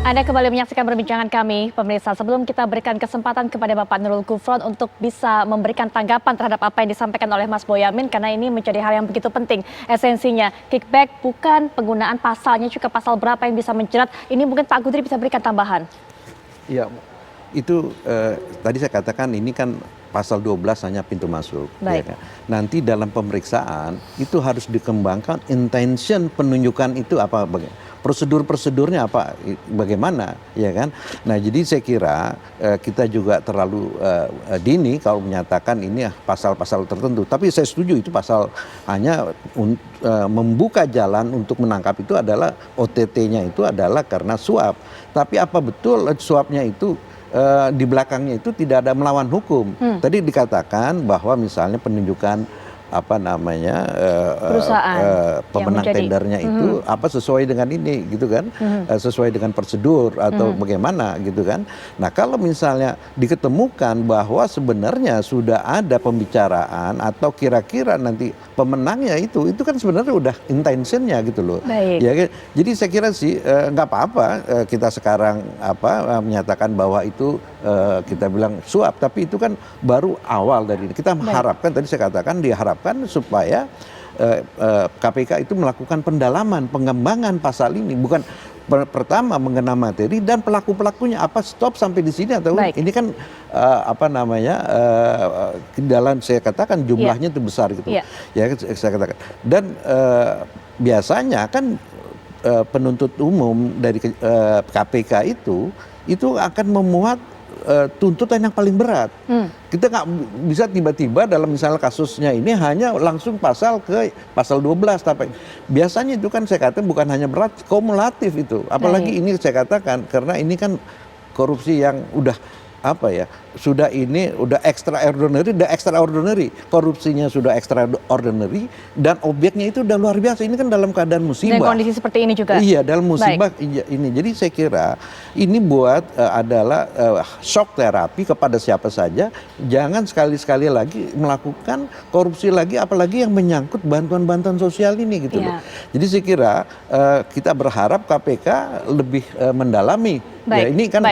Anda kembali menyaksikan perbincangan kami, pemirsa. Sebelum kita berikan kesempatan kepada Bapak Nurul Gufron untuk bisa memberikan tanggapan terhadap apa yang disampaikan oleh Mas Boyamin, karena ini menjadi hal yang begitu penting. Esensinya, kickback bukan penggunaan pasalnya, juga pasal berapa yang bisa menjerat. Ini mungkin Pak Gudri bisa berikan tambahan. Ya, itu tadi saya katakan ini kan pasal 12 hanya pintu masuk. Ya kan? Nanti dalam pemeriksaan itu harus dikembangkan intention penunjukan itu apa, prosedur-prosedurnya apa, bagaimana, ya kan? Nah, jadi saya kira kita juga terlalu dini kalau menyatakan ini pasal-pasal tertentu. Tapi saya setuju itu pasal hanya membuka jalan untuk menangkap itu adalah OTT-nya itu adalah karena suap. Tapi apa betul suapnya itu di belakangnya itu tidak ada melawan hukum? Tadi dikatakan bahwa misalnya penunjukan apa namanya pemenang tendernya itu apa sesuai dengan ini gitu kan, sesuai dengan prosedur atau bagaimana gitu kan. Nah, kalau misalnya diketemukan bahwa sebenarnya sudah ada pembicaraan atau kira-kira nanti pemenangnya itu kan sebenarnya udah intentionnya gitu loh. Ya, jadi saya kira sih nggak apa-apa kita sekarang menyatakan bahwa itu kita bilang suap, tapi itu kan baru awal dari ini. Kita mengharapkan, tadi saya katakan diharapkan supaya KPK itu melakukan pendalaman, pengembangan pasal ini, bukan pertama mengenai materi dan pelaku-pelakunya apa stop sampai di sini atau ini kan dalam saya katakan jumlahnya itu besar gitu. Ya, saya katakan. Dan biasanya kan penuntut umum dari KPK itu akan memuat tuntutan yang paling berat. Kita nggak bisa tiba-tiba dalam misalnya kasusnya ini hanya langsung pasal 12, tapi biasanya itu kan saya katakan bukan hanya berat, kumulatif itu. Apalagi ini saya katakan karena ini kan korupsi yang udah sudah extraordinary, korupsinya sudah extraordinary dan objeknya itu udah luar biasa. Ini kan dalam keadaan musibah. Dan kondisi seperti ini juga. Iya, dalam musibah ini. Jadi saya kira ini buat adalah shock terapi kepada siapa saja. Jangan sekali-sekali lagi melakukan korupsi lagi, apalagi yang menyangkut bantuan-bantuan sosial ini gitu loh. Jadi saya kira kita berharap KPK lebih mendalami. Ya, ini kan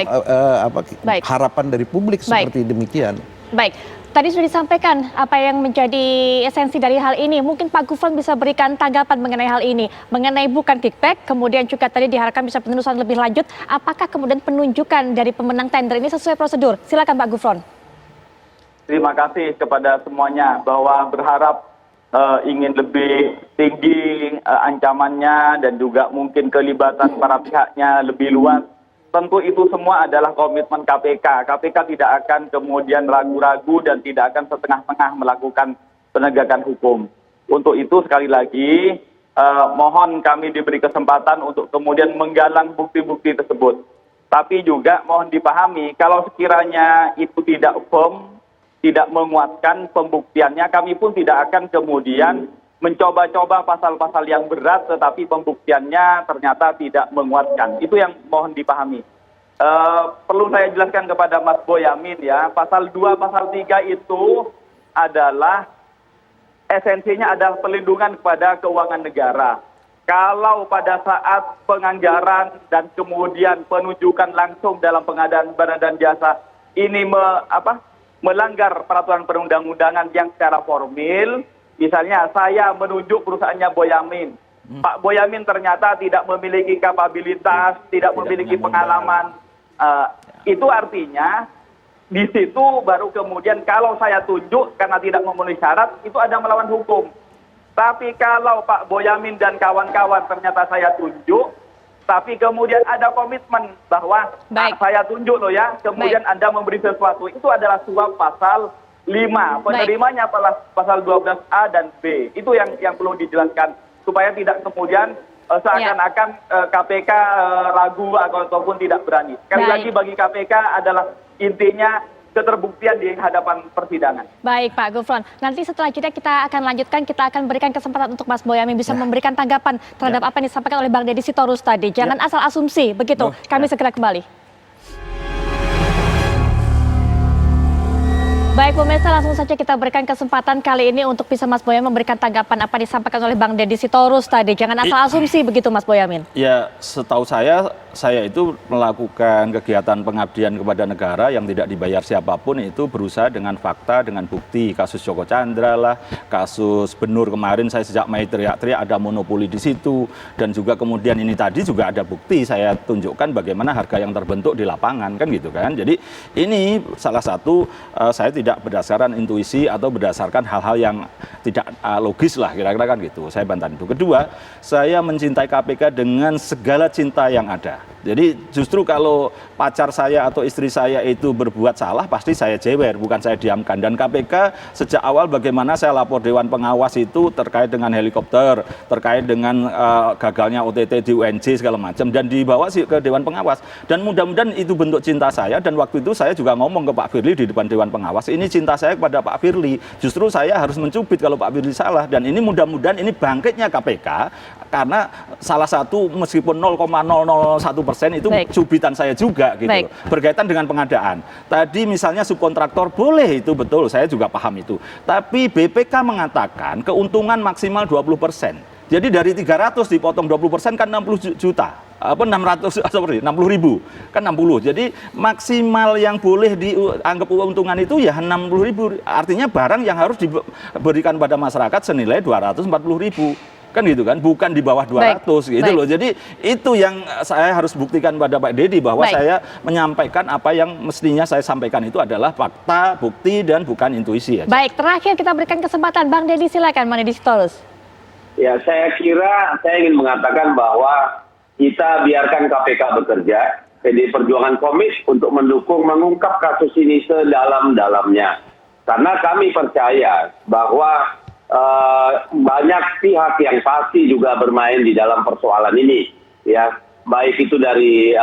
harapan dari publik seperti demikian. Baik, tadi sudah disampaikan apa yang menjadi esensi dari hal ini. Mungkin Pak Gufron bisa berikan tanggapan mengenai hal ini, mengenai bukan kickback, kemudian juga tadi diharapkan bisa penelusuran lebih lanjut. Apakah kemudian penunjukan dari pemenang tender ini sesuai prosedur? Silakan Pak Gufron. Terima kasih kepada semuanya bahwa berharap ingin lebih tinggi ancamannya dan juga mungkin kelibatan para pihaknya lebih luas. Tentu itu semua adalah komitmen KPK. KPK tidak akan kemudian ragu-ragu dan tidak akan setengah-tengah melakukan penegakan hukum. Untuk itu sekali lagi mohon kami diberi kesempatan untuk kemudian menggalang bukti-bukti tersebut. Tapi juga mohon dipahami kalau sekiranya itu tidak firm, tidak menguatkan pembuktiannya, kami pun tidak akan kemudian mencoba-coba pasal-pasal yang berat tetapi pembuktiannya ternyata tidak menguatkan. Itu yang mohon dipahami. Perlu saya jelaskan kepada Mas Boyamin ya, pasal 2, pasal 3 itu adalah esensinya adalah pelindungan kepada keuangan negara. Kalau pada saat penganggaran dan kemudian penunjukan langsung dalam pengadaan barang dan jasa ini melanggar peraturan perundang-undangan yang secara formil, misalnya saya menunjuk perusahaannya Boyamin. Pak Boyamin ternyata tidak memiliki kapabilitas, tidak memiliki pengalaman. Itu artinya di situ baru kemudian kalau saya tunjuk karena tidak memenuhi syarat, itu ada melawan hukum. Tapi kalau Pak Boyamin dan kawan-kawan ternyata saya tunjuk, tapi kemudian ada komitmen bahwa saya tunjuk loh ya, kemudian Anda memberi sesuatu, itu adalah suap pasal 5, penerimanya pasal 12A dan B. Itu yang perlu dijelaskan supaya tidak kemudian seakan-akan KPK ragu ataupun tidak berani. Sekali lagi bagi KPK adalah intinya keterbuktian di hadapan persidangan. Baik Pak Gufron, nanti setelah jeda kita akan lanjutkan, kita akan berikan kesempatan untuk Mas Boyamin bisa memberikan tanggapan terhadap apa yang disampaikan oleh Bang Deddy Sitorus tadi. Jangan asal asumsi, begitu. Kami segera kembali. Baik pemirsa, langsung saja kita berikan kesempatan kali ini untuk bisa Mas Boyamin memberikan tanggapan apa disampaikan oleh Bang Deddy Sitorus tadi. Jangan asal asumsi begitu Mas Boyamin. Ya, setahu saya itu melakukan kegiatan pengabdian kepada negara yang tidak dibayar siapapun, itu berusaha dengan fakta, dengan bukti. Kasus Joko Chandra lah, kasus Benur kemarin saya sejak Mei teriak-teriak ada monopoli di situ. Dan juga kemudian ini tadi juga ada bukti, saya tunjukkan bagaimana harga yang terbentuk di lapangan, kan gitu kan. Jadi ini salah satu saya tidak berdasarkan intuisi atau berdasarkan hal-hal yang tidak logis lah kira-kira kan gitu. Saya bantah itu. Kedua, saya mencintai KPK dengan segala cinta yang ada. Jadi justru kalau pacar saya atau istri saya itu berbuat salah, pasti saya jewer, bukan saya diamkan. Dan KPK sejak awal bagaimana saya lapor Dewan Pengawas itu terkait dengan helikopter, terkait dengan gagalnya OTT di UNJ segala macam, dan dibawa ke Dewan Pengawas. Dan mudah-mudahan itu bentuk cinta saya, dan waktu itu saya juga ngomong ke Pak Firly di depan Dewan Pengawas, ini cinta saya kepada Pak Firly. Justru saya harus mencubit kalau Pak Firly salah, dan ini mudah-mudahan ini bangkitnya KPK, karena salah satu meskipun 0,001% itu Baik. cubitan saya juga gitu. Baik. Berkaitan dengan pengadaan. Tadi misalnya subkontraktor boleh, itu betul, saya juga paham itu. Tapi BPK mengatakan keuntungan maksimal 20%. Jadi dari 300 dipotong 20% kan 60 juta. Apa 600 sorry 60 ribu kan 60. Jadi maksimal yang boleh dianggap keuntungan itu ya 60 ribu. Artinya barang yang harus diberikan pada masyarakat senilai 240 ribu. Kan gitu kan, bukan di bawah 200. Baik. Gitu loh. Jadi itu yang saya harus buktikan pada Pak Deddy, bahwa Baik. saya menyampaikan apa yang mestinya saya sampaikan itu adalah fakta, bukti, dan bukan intuisi. Baik, terakhir kita berikan kesempatan Bang Deddy, silakan Bang Deddy Sitorus. Ya, saya ingin mengatakan bahwa kita biarkan KPK bekerja. PDI Perjuangan komit untuk mengungkap kasus ini sedalam-dalamnya. Karena kami percaya bahwa banyak pihak yang pasti juga bermain di dalam persoalan ini, ya, baik itu dari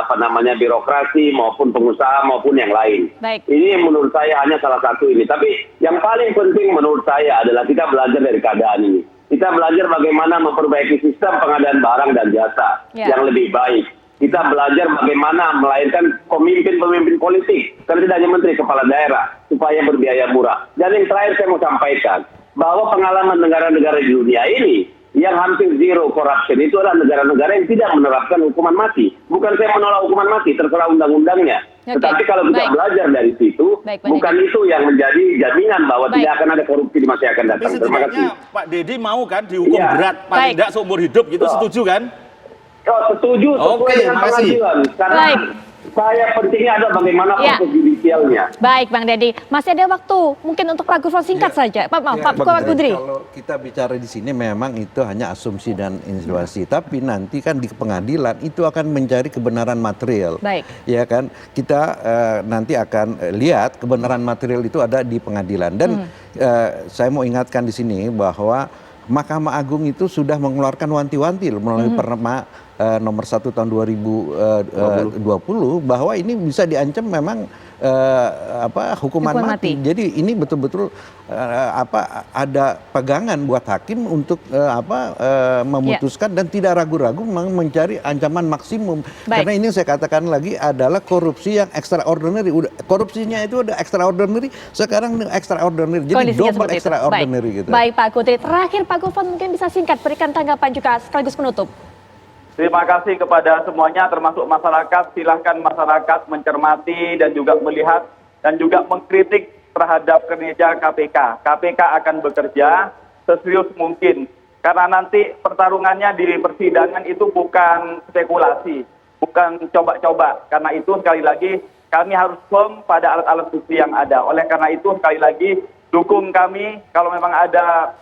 birokrasi maupun pengusaha maupun yang lain. Baik. Ini menurut saya hanya salah satu ini. Tapi yang paling penting menurut saya adalah kita belajar dari keadaan ini. Kita belajar bagaimana memperbaiki sistem pengadaan barang dan jasa yang lebih baik. Kita belajar bagaimana melahirkan pemimpin-pemimpin politik, karena tidak hanya menteri, kepala daerah, supaya berbiaya murah. Dan yang terakhir saya mau sampaikan, bahwa pengalaman negara-negara di dunia ini yang hampir zero corruption itu adalah negara-negara yang tidak menerapkan hukuman mati. Bukan saya menolak hukuman mati, terserah undang-undangnya. Tetapi kalau kita belajar dari situ, bukan itu yang menjadi jaminan bahwa tidak akan ada korupsi di masa yang akan datang. Terima kasih. Pak Deddy mau kan dihukum berat, paling tidak seumur hidup gitu, setuju kan? Setuju, sesuai dengan pengadilan. Karena saya pentingnya ada bagaimana proses judisialnya. Baik Bang Deddy, masih ada waktu mungkin untuk Pak Gufron singkat saja. Pak Kudri. Kalau kita bicara di sini memang itu hanya asumsi dan insinuasi, tapi nanti kan di pengadilan itu akan mencari kebenaran material. Baik. Ya kan, kita nanti akan lihat kebenaran material itu ada di pengadilan. Dan saya mau ingatkan di sini bahwa Mahkamah Agung itu sudah mengeluarkan wanti-wanti melalui Perma nomor 1 tahun 2020 bahwa ini bisa diancam memang hukuman mati. Jadi ini betul-betul ada pegangan buat hakim untuk memutuskan dan tidak ragu-ragu mencari ancaman maksimum. Karena ini saya katakan lagi adalah korupsi yang extraordinary. Korupsinya itu udah extraordinary, sekarang extraordinary. Jadi double extraordinary gitu. Baik Pak Kudri, terakhir Pak Gufron mungkin bisa singkat berikan tanggapan juga sekaligus penutup. Terima kasih kepada semuanya, termasuk masyarakat. Silahkan masyarakat mencermati dan juga melihat dan juga mengkritik terhadap kinerja KPK. KPK akan bekerja seserius mungkin. Karena nanti pertarungannya di persidangan itu bukan spekulasi, bukan coba-coba. Karena itu sekali lagi kami harus firm pada alat-alat bukti yang ada. Oleh karena itu sekali lagi dukung kami. Kalau memang ada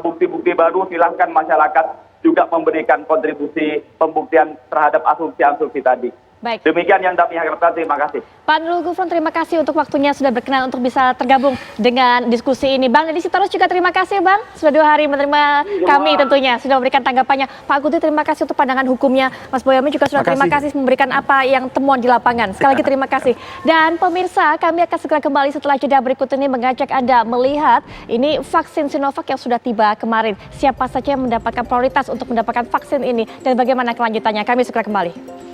bukti-bukti baru, silahkan masyarakat juga memberikan kontribusi pembuktian terhadap asumsi-asumsi tadi. Baik. Demikian yang kami harapkan, terima kasih. Pak Nurul Gufron, terima kasih untuk waktunya sudah berkenan untuk bisa tergabung dengan diskusi ini. Bang Deddy Sitorus juga terima kasih Bang, sudah 2 hari menerima kami tentunya, sudah memberikan tanggapannya. Pak Kudri terima kasih untuk pandangan hukumnya. Mas Boyamin juga sudah terima kasih memberikan apa yang temuan di lapangan. Sekali lagi terima kasih. Dan pemirsa, kami akan segera kembali setelah jeda berikut ini mengajak Anda melihat ini vaksin Sinovac yang sudah tiba kemarin. Siapa saja yang mendapatkan prioritas untuk mendapatkan vaksin ini dan bagaimana kelanjutannya. Kami segera kembali.